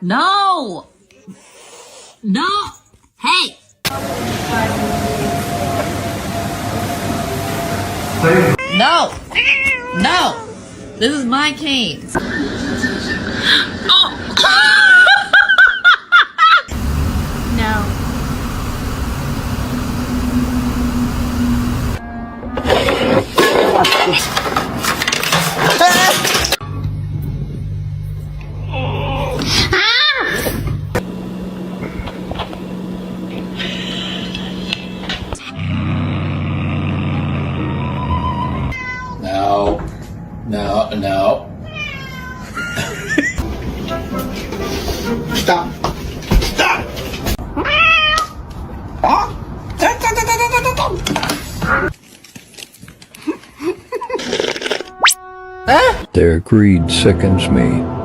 No! No! Hey! No! No! This is my cane. Oh! No. No. No, no. Stop. Stop. Their greed sickens me.